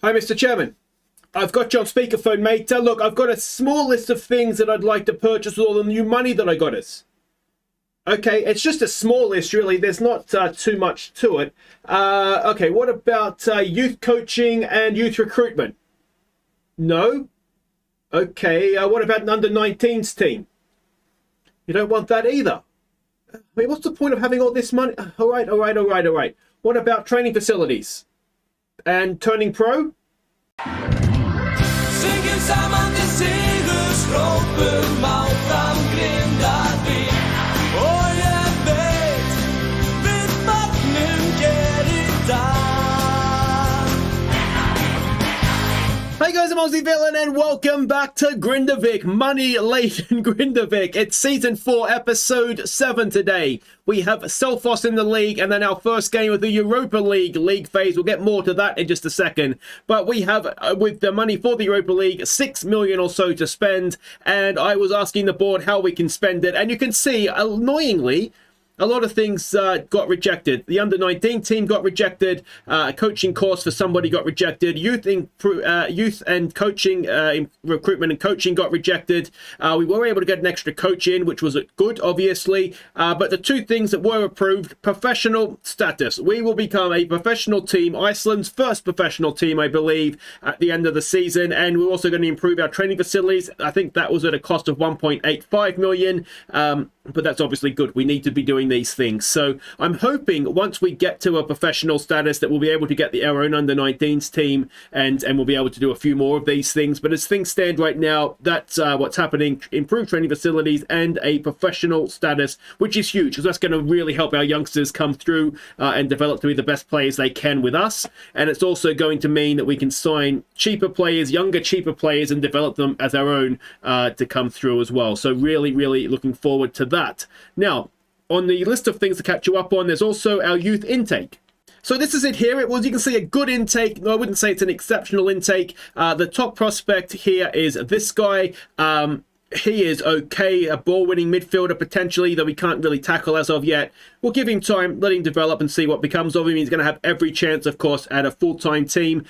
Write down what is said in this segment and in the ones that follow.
Hi, Mr. Chairman. I've got you on speakerphone, mate. Look, I've got a small list of things that I'd like to purchase with all the new money that I got us. Okay, it's just a small list, really. There's not too much to it. Okay, what about youth coaching and youth recruitment? No? Okay, what about an under-19s team? You don't want that either. I mean, what's the point of having all this money? All right. What about training facilities? And turning pro? Syngen samman till segerskroppen Maltan Grindavik Och jag vet vart nu ger idag. Hey guys, I'm Aussie Villain and welcome back to Grindavik, Money Laden Grindavik. It's Season 4, Episode 7 today. We have Selfoss in the league and then our first game of the Europa League phase. We'll get more to that in just a second. But we have, with the money for the Europa League, 6 million or so to spend. And I was asking the board how we can spend it. And you can see, annoyingly, a lot of things got rejected. The under-19 team got rejected. A coaching course for somebody got rejected. Youth and coaching, recruitment and coaching got rejected. We were able to get an extra coach in, which was good, obviously. But the two things that were approved, professional status. We will become a professional team, Iceland's first professional team, I believe, at the end of the season. And we're also going to improve our training facilities. I think that was at a cost of 1.85 million. But that's obviously good. We need to be doing these things. So I'm hoping once we get to a professional status that we'll be able to get our own under-19s team and we'll be able to do a few more of these things. But as things stand right now, that's what's happening. Improved training facilities and a professional status, which is huge because that's going to really help our youngsters come through and develop to be the best players they can with us. And it's also going to mean that we can sign cheaper players, younger, cheaper players, and develop them as our own to come through as well. So really, really looking forward to that. Now, on the list of things to catch you up on, there's also our youth intake. So this is it here. It was, you can see, a good intake. No, I wouldn't say it's an exceptional intake. The top prospect here is this guy. He is okay, a ball-winning midfielder potentially that we can't really tackle as of yet. We'll give him time, let him develop and see what becomes of him. He's going to have every chance, of course, at a full-time team.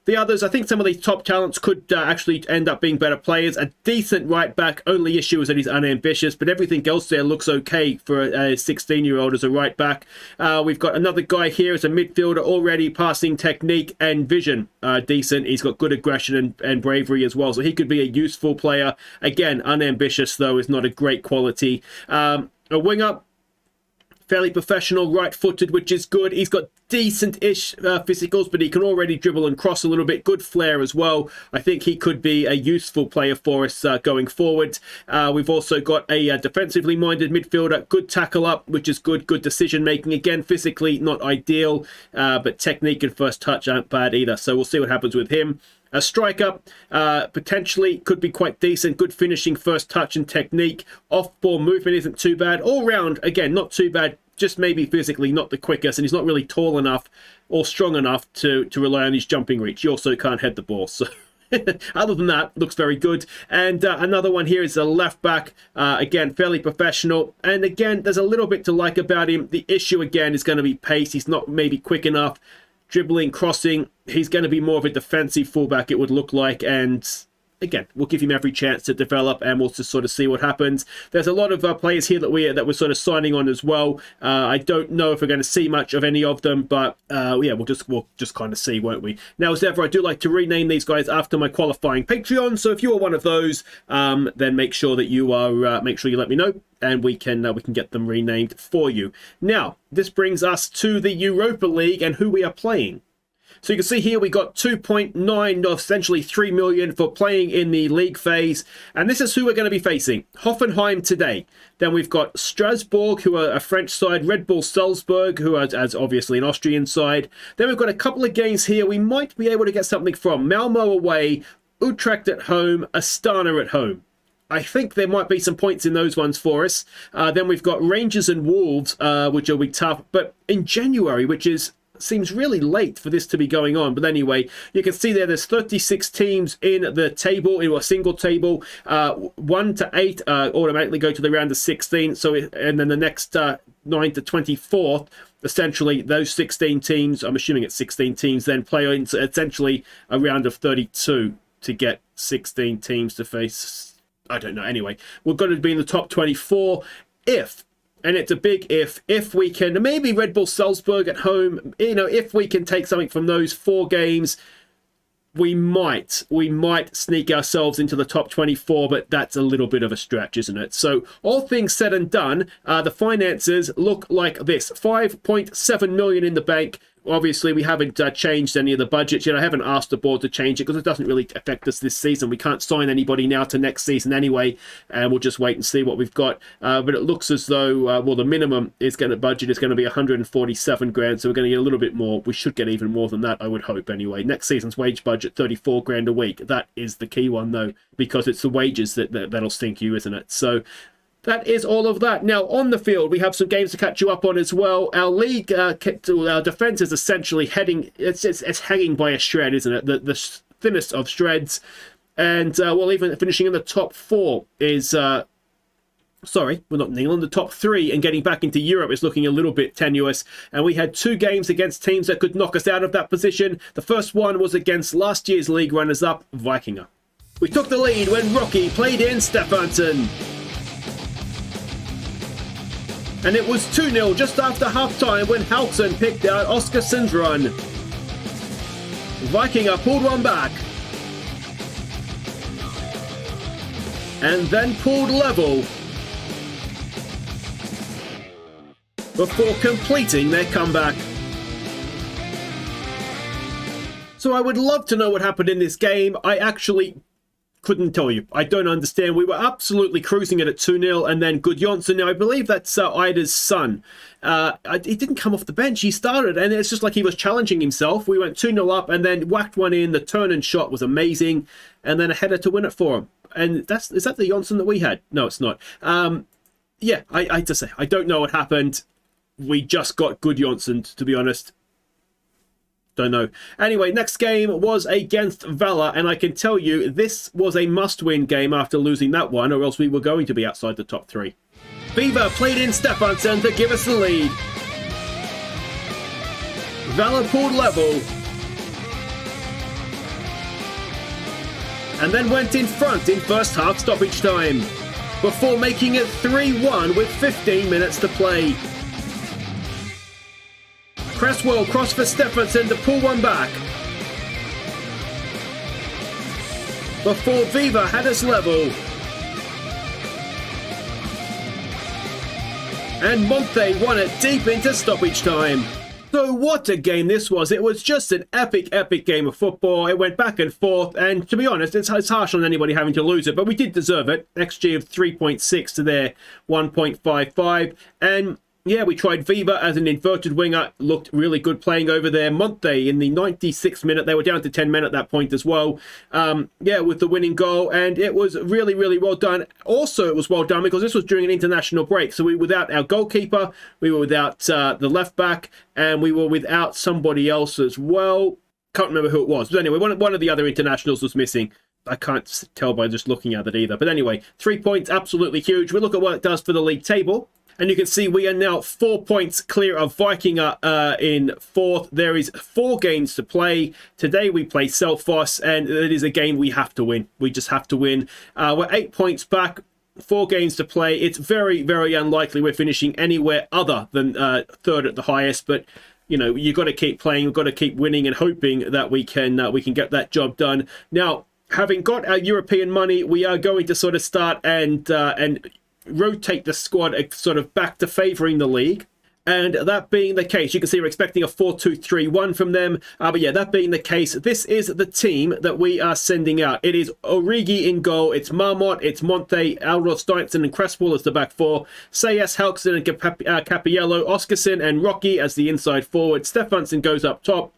The others, I think some of these top talents could actually end up being better players. A decent right back, only issue is that he's unambitious, but everything else there looks okay for a 16-year-old as a right back. We've got another guy here as a midfielder, already passing technique and vision. Decent. He's got good aggression and bravery as well, so he could be a useful player. Again, unambitious though, is not a great quality. A winger, fairly professional, right-footed, which is good. He's got decent-ish physicals, but he can already dribble and cross a little bit. Good flair as well. I think he could be a useful player for us going forward. We've also got a defensively minded midfielder, good tackle up, which is good. Good decision-making. Again, physically not ideal, but technique and first touch aren't bad either. So we'll see what happens with him. A striker, potentially could be quite decent. Good finishing, first touch and technique. Off-ball movement isn't too bad. All round, again, not too bad. Just maybe physically not the quickest. And he's not really tall enough or strong enough to rely on his jumping reach. He also can't head the ball. So other than that, looks very good. And another one here is a left back. Again, fairly professional. And again, there's a little bit to like about him. The issue, again, is going to be pace. He's not maybe quick enough. Dribbling, crossing, he's going to be more of a defensive fullback, it would look like. And again, we'll give him every chance to develop and we'll just sort of see what happens. There's a lot of players here that we're sort of signing on as well. I don't know if we're going to see much of any of them, but yeah, we'll just kind of see, won't we? Now, as ever, I do like to rename these guys after my qualifying Patreon. So if you are one of those, then make sure that you are make sure you let me know. And we can get them renamed for you. Now, this brings us to the Europa League and who we are playing. So you can see here we got 2.9, or essentially 3 million for playing in the league phase. And this is who we're going to be facing. Hoffenheim today. Then we've got Strasbourg, who are a French side. Red Bull Salzburg, who are as obviously an Austrian side. Then we've got a couple of games here we might be able to get something from. Malmo away, Utrecht at home, Astana at home. I think there might be some points in those ones for us. Then we've got Rangers and Wolves, which will be tough. But in January, which is seems really late for this to be going on. But anyway, you can see there's 36 teams in the table, in a single table. 1 to 8 automatically go to the round of 16. So, and then the next 9 to 24th, essentially those 16 teams, I'm assuming it's 16 teams, then play into essentially a round of 32 to get 16 teams to face. I don't know. Anyway, we're going to be in the top 24 if, and it's a big if we can, maybe Red Bull Salzburg at home, if we can take something from those 4 games, we might sneak ourselves into the top 24, but that's a little bit of a stretch, isn't it? So all things said and done, the finances look like this: 5.7 million in the bank. Obviously, we haven't changed any of the budgets yet. I haven't asked the board to change it because it doesn't really affect us this season. We can't sign anybody now to next season anyway, and we'll just wait and see what we've got. But it looks as though, the minimum budget is going to be 147 grand, so we're going to get a little bit more. We should get even more than that, I would hope anyway. Next season's wage budget, 34 grand a week. That is the key one, though, because it's the wages that'll sink you, isn't it? So that is all of that. Now, on the field, we have some games to catch you up on as well. Our league, our defense is essentially it's hanging by a shred, isn't it? The thinnest of shreds. And, even finishing in the top 4 is... Sorry, we're not in England. The top 3 and getting back into Europe is looking a little bit tenuous. And we had 2 games against teams that could knock us out of that position. The first one was against last year's league runners-up, Vikinga. We took the lead when Rocky played in Stefansson. And it was 2-0 just after half-time when Halton picked out Oskarsson's run. Vikinga pulled one back. And then pulled level. Before completing their comeback. So I would love to know what happened in this game. I actually couldn't tell you. I don't understand. We were absolutely cruising it at 2-0, and then Gudjonsson, now I believe that's Ida's son. He didn't come off the bench. He started, and it's just like he was challenging himself. We went 2-0 up, and then whacked one in. The turn and shot was amazing, and then a header to win it for him. And is that the Jonsson that we had? No, it's not. Yeah, I just say, I don't know what happened. We just got Gudjonsson, to be honest. Don't know. Anyway, next game was against Valla, and I can tell you this was a must-win game after losing that one, or else we were going to be outside the top 3. Viva played in Stefansson to give us the lead. Valla pulled level, and then went in front in first half stoppage time, before making it 3-1 with 15 minutes to play. Cresswell crossed for Stefansson to pull one back, before Viva had us level. And Monte won it deep into stoppage time. So what a game this was. It was just an epic game of football. It went back and forth, and to be honest, it's harsh on anybody having to lose it, but we did deserve it. XG of 3.6 to their 1.55, and yeah, we tried Viva as an inverted winger. Looked really good playing over there. Monte in the 96th minute. They were down to 10 men at that point as well. With the winning goal. And it was really, really well done. Also, it was well done because this was during an international break. So we were without our goalkeeper. We were without the left back. And we were without somebody else as well. Can't remember who it was. But anyway, one of the other internationals was missing. I can't tell by just looking at it either. But anyway, 3 points, absolutely huge. We look at what it does for the league table. And you can see we are now 4 points clear of Vikinga in 4th. There is 4 games to play. Today we play Selfoss, and it is a game we have to win. We just have to win. We're 8 points back, 4 games to play. It's very, very unlikely we're finishing anywhere other than 3rd at the highest. But you've got to keep playing. You've got to keep winning and hoping that we can get that job done. Now, having got our European money, we are going to sort of start and rotate the squad sort of back to favouring the league. And that being the case, you can see we're expecting a 4-2-3-1 from them. But yeah, that being the case, this is the team that we are sending out. It is Origi in goal. It's Marmot, it's Monte, Alro Steinson and Cresswell as the back 4. Sayas, Helkson and Capiello, Oskarson and Rocky as the inside forward. Stefansson goes up top.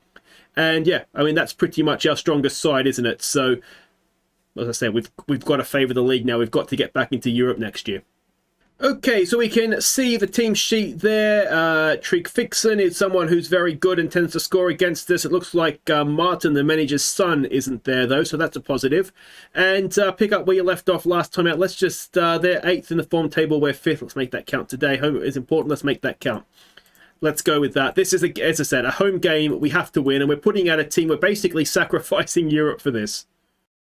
And yeah, I mean, that's pretty much our strongest side, isn't it? So, as I said, we've got to favour the league now. We've got to get back into Europe next year. Okay, so we can see the team sheet there. Trig Fixon is someone who's very good and tends to score against us. It looks like Martin, the manager's son, isn't there, though, so that's a positive. And pick up where you left off last time out. Let's just, they're 8th in the form table, we're 5th. Let's make that count today. Home is important, let's make that count. Let's go with that. This is, as I said, a home game. We have to win, and we're putting out a team. We're basically sacrificing Europe for this.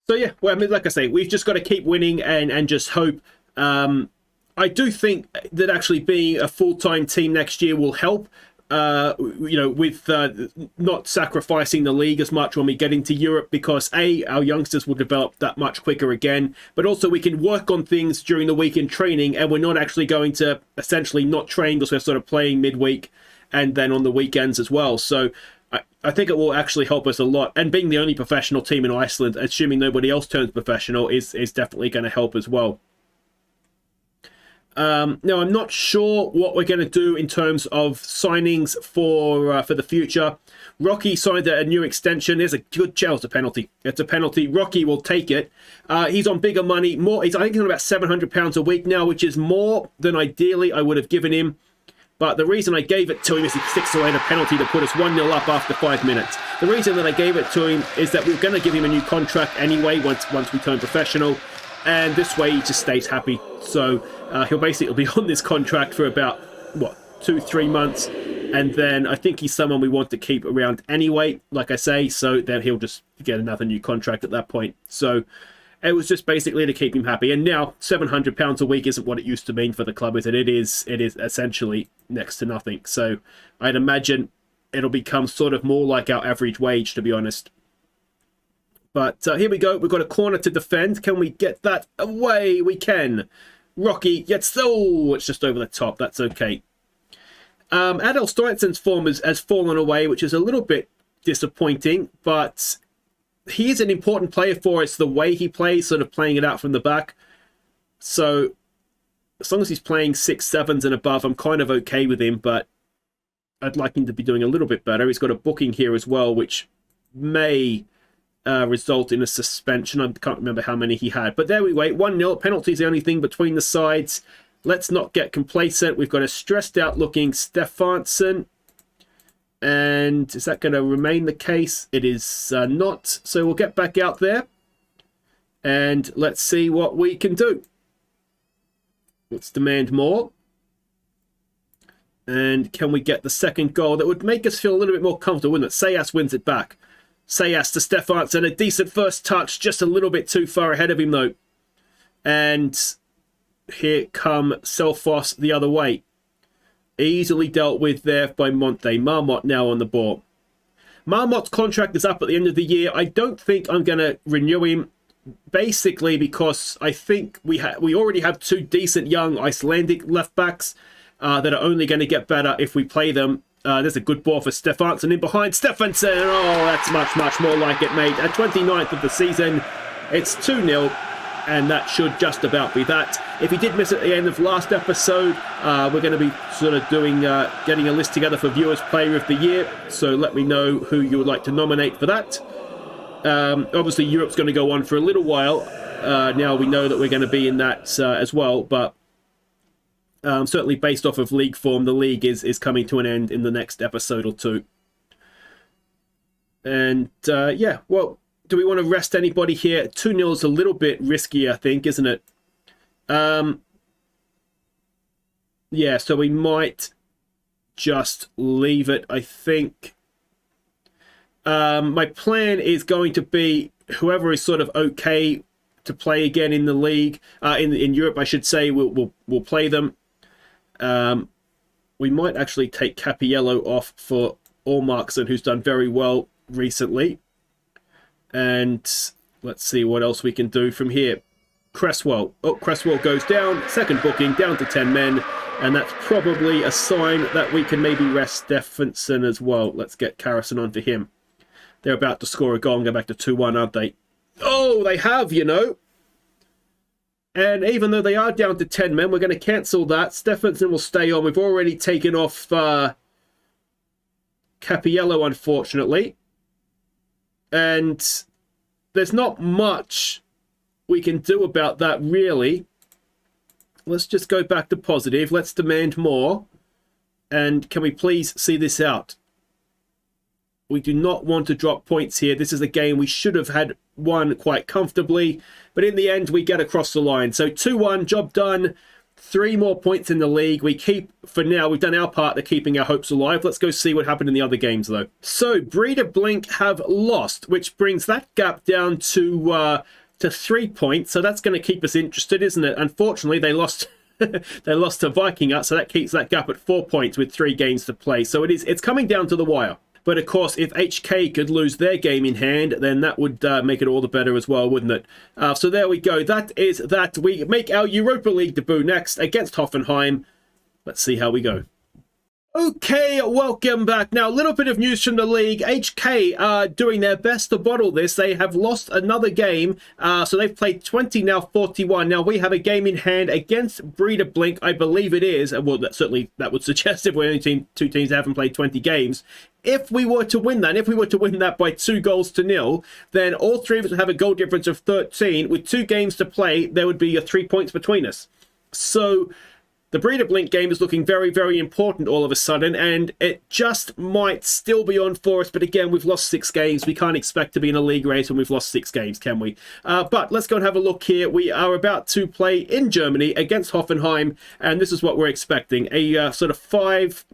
So, yeah, well, I mean, like I say, we've just got to keep winning and just hope. I do think that actually being a full-time team next year will help, with not sacrificing the league as much when we get into Europe, because A, our youngsters will develop that much quicker again, but also we can work on things during the week in training, and we're not actually going to essentially not train because we're sort of playing midweek and then on the weekends as well. So I think it will actually help us a lot. And being the only professional team in Iceland, assuming nobody else turns professional, is definitely going to help as well. Now, I'm not sure what we're going to do in terms of signings for the future. Rocky signed a new extension. There's a good chance. It's a penalty. It's a penalty. Rocky will take it. He's on bigger money. I think he's on about £700 a week now, which is more than ideally I would have given him. But the reason I gave it to him is he sticks away in a penalty to put us 1-0 up after 5 minutes. The reason that I gave it to him is that we're going to give him a new contract anyway once we turn professional. And this way he just stays happy. So he'll basically be on this contract for about, 2-3 months. And then I think he's someone we want to keep around anyway, like I say. So then he'll just get another new contract at that point. So it was just basically to keep him happy. And now £700 a week isn't what it used to mean for the club, is it? It is essentially next to nothing. So I'd imagine it'll become sort of more like our average wage, to be honest. But here we go. We've got a corner to defend. Can we get that away? We can. Rocky gets... Oh, it's just over the top. That's okay. Adel Stuyvesant's form has fallen away, which is a little bit disappointing. But he is an important player for us. The way he plays, sort of playing it out from the back. So as long as he's playing 6-7s and above, I'm kind of okay with him. But I'd like him to be doing a little bit better. He's got a booking here as well, which may... result in a suspension. I can't remember how many he had. But there we wait. 1-0. Penalty's the only thing between the sides. Let's not get complacent. We've got a stressed out looking Stefansson. And is that going to remain the case? It is not. So we'll get back out there. And let's see what we can do. Let's demand more. And can we get the second goal? That would make us feel a little bit more comfortable, wouldn't it? Sayas wins it back. Sayas to Stefansson, a decent first touch, just a little bit too far ahead of him though. And here come Selfoss the other way. Easily dealt with there by Monte. Marmot now on the ball. Marmot's contract is up at the end of the year. I don't think I'm going to renew him, basically because I think we already have 2 decent young Icelandic left backs that are only going to get better if we play them. There's a good ball for Stefansson in behind. Stefansson! Oh, that's much, much more like it, mate. At 29th of the season, it's 2-0, and that should just about be that. If you did miss it at the end of last episode, we're going to be sort of doing, getting a list together for Viewers Player of the Year, so let me know who you would like to nominate for that. Obviously, Europe's going to go on for a little while. Now we know that we're going to be in that as well, but certainly based off of league form, the league is coming to an end in the next episode or 2. And yeah, well, do we want to rest anybody here? 2-0 is a little bit risky, I think, isn't it? Yeah, so we might just leave it, I think. My plan is going to be whoever is sort of okay to play again in the league, in Europe, I should say, we'll play them. We might actually take Capiello off for Allmarkson, who's done very well recently. And let's see what else we can do from here. Cresswell. Oh, Cresswell goes down. Second booking, down to 10 men. And that's probably a sign that we can maybe rest Stefansson as well. Let's get Carrison onto him. They're about to score a goal and go back to 2-1, aren't they? Oh, they have, you know. And even though they are down to 10 men, we're going to cancel that. Stefansson will stay on. We've already taken off Capiello, unfortunately. And there's not much we can do about that, really. Let's just go back to positive. Let's demand more. And can we please see this out? We do not want to drop points here. This is a game we should have had won quite comfortably. But in the end, we get across the line. So 2-1, job done. 3 more points in the league. We keep, for now, we've done our part of keeping our hopes alive. Let's go see what happened in the other games, though. So, Breeder Blink have lost, which brings that gap down to 3 points. So that's going to keep us interested, isn't it? Unfortunately, they lost... they lost to Viking Hut, so that keeps that gap at 4 points with 3 games to play. So it's coming down to the wire. But of course, if HK could lose their game in hand, then that would make it all the better as well, wouldn't it? So there we go. That is that. We make our Europa League debut next against Hoffenheim. Let's see how we go. Okay, welcome back. Now, a little bit of news from the league. HK are doing their best to bottle this. They have lost another game, so they've played 20, now 41. Now, we have a game in hand against Breeder Blink, I believe it is. Well, that would suggest if we're only two teams that haven't played 20 games. If we were to win that, by 2-0, then all 3 of us would have a goal difference of 13. With 2 games to play, there would be 3 points between us. So... the Breeder Blink game is looking very, very important all of a sudden, and it just might still be on for us. But again, we've lost 6 games. We can't expect to be in a league race when we've lost 6 games, can we? But let's go and have a look here. We are about to play in Germany against Hoffenheim, and this is what we're expecting. A sort of 5...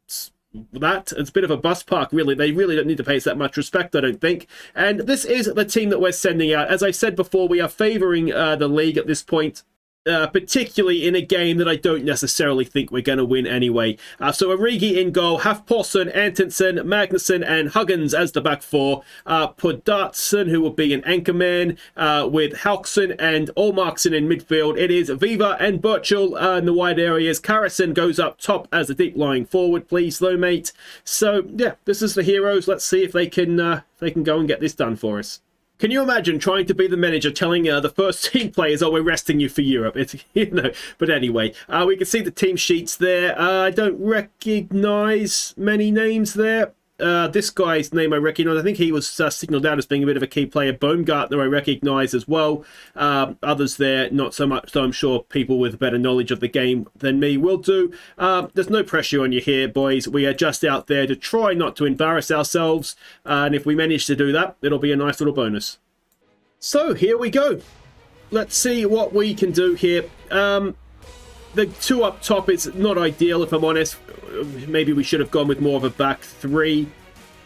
It's a bit of a bus park, really. They really don't need to pay us that much respect, I don't think. And this is the team that we're sending out. As I said before, we are favouring the league at this point. Particularly in a game that I don't necessarily think we're going to win anyway. So Origi in goal, Hafporsson, Antonsen, Magnussen and Huggins as the back 4. Podatsen, who will be an anchorman, with Halkson and Olmarkson in midfield. It is Viva and Birchall in the wide areas. Karasson goes up top as a deep lying forward, please, though, mate. So, yeah, this is the heroes. Let's see if they can go and get this done for us. Can you imagine trying to be the manager telling the first team players, oh, we're resting you for Europe? It's, but anyway, we can see the team sheets there. I don't recognize many names there. This guy's name I recognize. I think he was signaled out as being a bit of a key player. Baumgartner I recognize as well. Others there, not so much. So I'm sure people with better knowledge of the game than me will do. There's no pressure on you here, boys. We are just out there to try not to embarrass ourselves. And if we manage to do that, it'll be a nice little bonus. So here we go. Let's see what we can do here. The 2 up top is not ideal, if I'm honest. Maybe we should have gone with more of a back 3,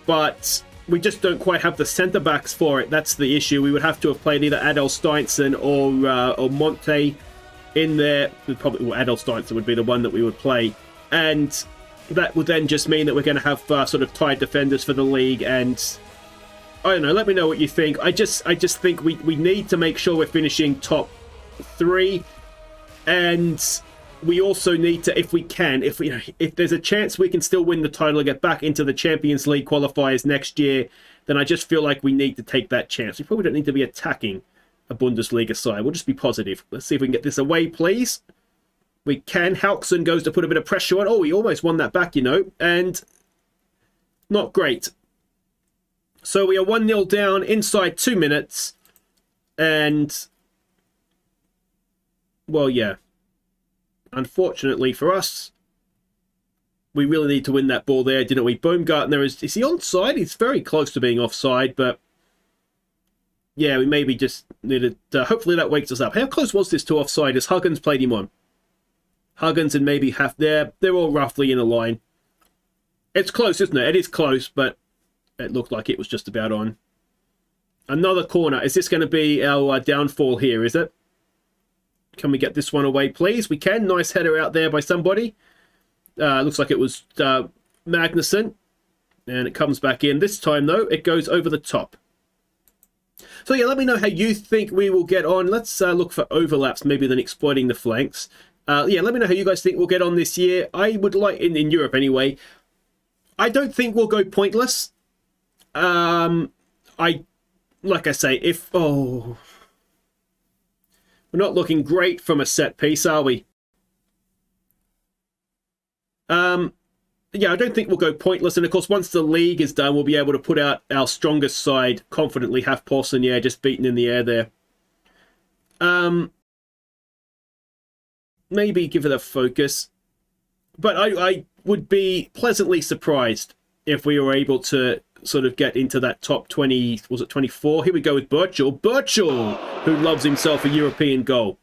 but we just don't quite have the centre backs for it. That's the issue. We would have to have played either Adel Steinson or Monte in there. Probably Adel Steinson would be the one that we would play, and that would then just mean that we're going to have sort of tied defenders for the league. And I don't know. Let me know what you think. I just think we need to make sure we're finishing top 3, and we also need to, if we can, if there's a chance we can still win the title and get back into the Champions League qualifiers next year, then I just feel like we need to take that chance. We probably don't need to be attacking a Bundesliga side. We'll just be positive. Let's see if we can get this away, please. We can. Halkson goes to put a bit of pressure on. Oh, he almost won that back, and not great. So we are 1-0 down inside 2 minutes, and well, yeah. Unfortunately for us, we really need to win that ball there, didn't we? Baumgartner, is he onside? He's very close to being offside, but yeah, we maybe just needed... hopefully that wakes us up. How close was this to offside as Huggins played him on? Huggins and maybe half there. They're all roughly in a line. It's close, isn't it? It is close, but it looked like it was just about on. Another corner. Is this going to be our downfall here, is it? Can we get this one away, please? We can. Nice header out there by somebody. Looks like it was Magnussen. And it comes back in. This time, though, it goes over the top. So, yeah, let me know how you think we will get on. Let's look for overlaps, maybe than exploiting the flanks. Yeah, let me know how you guys think we'll get on this year. I would like, in Europe anyway, I don't think we'll go pointless. Like I say, if... Oh... We're not looking great from a set piece, are we? Yeah, I don't think we'll go pointless. And of course, once the league is done, we'll be able to put out our strongest side confidently. Hafporsson, yeah, just beaten in the air there. maybe give it a focus. But I would be pleasantly surprised if we were able to sort of get into that top 20, was it 24? Here we go with Birchall. Birchall, who loves himself a European goal.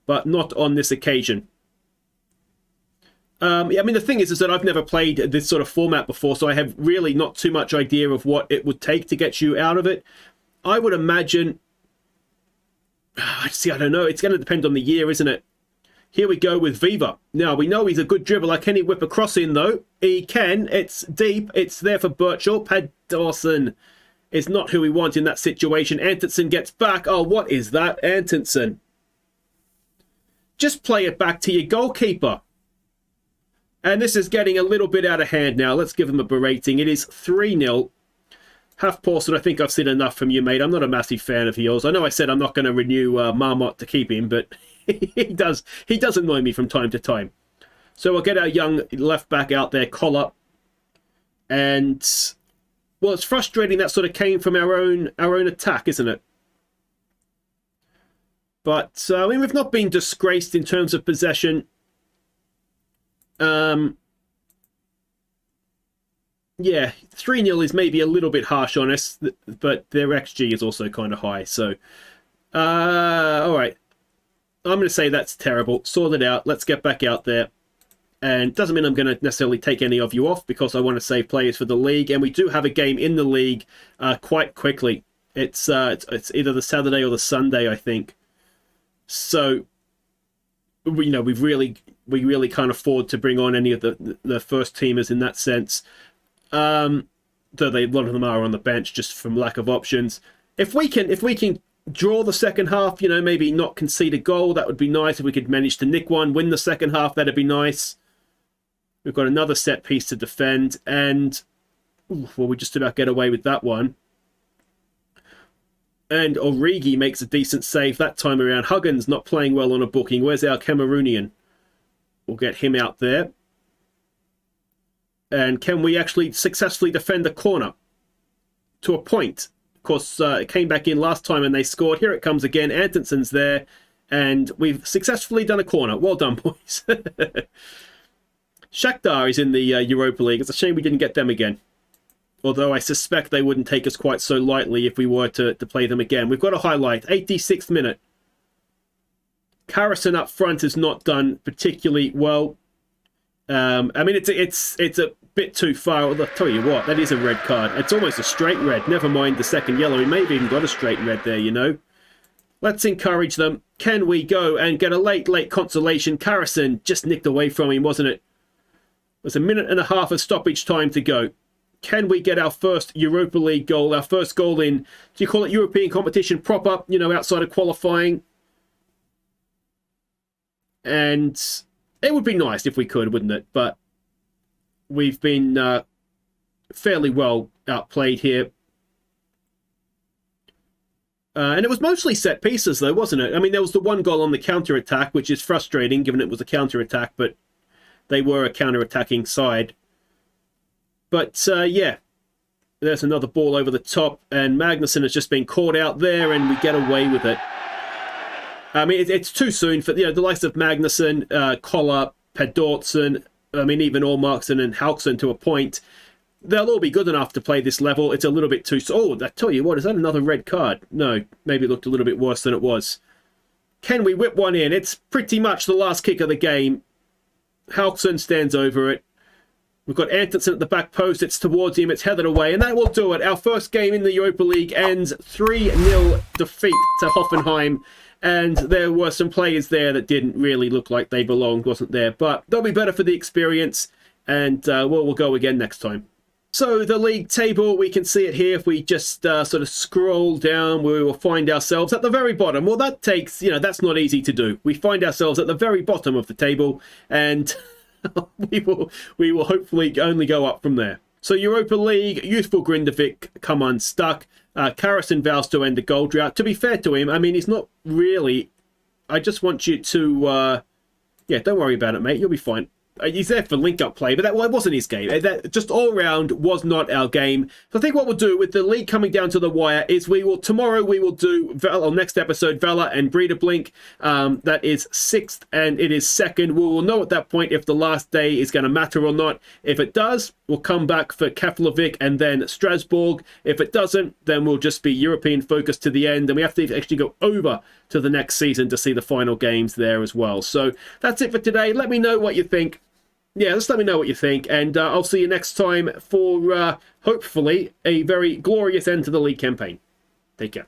But not on this occasion. I mean, the thing is that I've never played this sort of format before, so I have really not too much idea of what it would take to get you out of it. I would imagine... See, I don't know. It's going to depend on the year, isn't it? Here we go with Viva. Now, we know he's a good dribbler. Can he whip a cross in, though? He can. It's deep. It's there for Birchall. Pad Dawson is not who we want in that situation. Antonsen gets back. Oh, what is that, Antonsen? Just play it back to your goalkeeper. And this is getting a little bit out of hand now. Let's give him a berating. It is 3-0. Half Pawson, I think I've seen enough from you, mate. I'm not a massive fan of yours. I know I said I'm not going to renew Marmot to keep him, but he does annoy me from time to time. So we'll get our young left back out there, Collar. And, well, it's frustrating that sort of came from our own attack, isn't it? But, I mean, we've not been disgraced in terms of possession. Yeah, 3-0 is maybe a little bit harsh on us, but their XG is also kind of high. So, all right. I'm going to say that's terrible. Sort it out. Let's get back out there. And doesn't mean I'm going to necessarily take any of you off because I want to save players for the league. And we do have a game in the league quite quickly. It's either the Saturday or the Sunday, I think. So, we really can't afford to bring on any of the first teamers in that sense. Though a lot of them are on the bench just from lack of options. If we can draw the second half, maybe not concede a goal, that would be nice. If we could manage to nick one, win the second half, that'd be nice. We've got another set piece to defend, and we just about get away with that one. And Origi makes a decent save that time around. Huggins not playing well on a booking. Where's our Cameroonian? We'll get him out there. And can we actually successfully defend the corner? To a point. Of course, it came back in last time and they scored. Here it comes again. Antonsen's there. And we've successfully done a corner. Well done, boys. Shakhtar is in the Europa League. It's a shame we didn't get them again. Although I suspect they wouldn't take us quite so lightly if we were to play them again. We've got a highlight. 86th minute. Carrison up front has not done particularly well. I mean, it's a bit too far. I'll tell you what, that is a red card. It's almost a straight red. Never mind the second yellow. He may have even got a straight red there, Let's encourage them. Can we go and get a late consolation? Carrison just nicked away from him, wasn't it? There's a minute and a half of stoppage time to go. Can we get our first Europa League goal, our first goal in, do you call it European competition proper, outside of qualifying? And it would be nice if we could, wouldn't it? But we've been fairly well outplayed here. And it was mostly set pieces, though, wasn't it? I mean, there was the one goal on the counter-attack, which is frustrating, given it was a counter-attack, but they were a counter-attacking side. But, yeah, there's another ball over the top, and Magnussen has just been caught out there, and we get away with it. I mean, it's too soon for the likes of Magnussen, Collar, Pedortson, I mean, even Allmarkson and Halkson to a point. They'll all be good enough to play this level. It's a little bit too... Oh, I tell you what, is that another red card? No, maybe it looked a little bit worse than it was. Can we whip one in? It's pretty much the last kick of the game. Halkson stands over it. We've got Antonsen at the back post. It's towards him. It's headed away. And that will do it. Our first game in the Europa League ends 3-0 defeat to Hoffenheim. And there were some players there that didn't really look like they belonged, wasn't there? But they'll be better for the experience. And we'll go again next time. So the league table, we can see it here. If we just sort of scroll down, we will find ourselves at the very bottom. Well, that takes, that's not easy to do. We find ourselves at the very bottom of the table. And... we will hopefully only go up from there. So Europa League, youthful Grindavik come unstuck. Carrison vows to end the goal drought. To be fair to him, I mean, he's not really... I just want you to... yeah, don't worry about it, mate. You'll be fine. He's there for link-up play, but that wasn't his game. That just all round was not our game. So I think what we'll do with the league coming down to the wire is tomorrow we will do next episode Vela and Breeder Blink. That is 6th and it is 2nd. We will know at that point if the last day is going to matter or not. If it does, we'll come back for Keflavik and then Strasbourg. If it doesn't, then we'll just be European focused to the end, and we have to actually go over to the next season to see the final games there as well. So that's it for today. Let me know what you think. Yeah, just let me know what you think, and I'll see you next time for, hopefully, a very glorious end to the league campaign. Take care.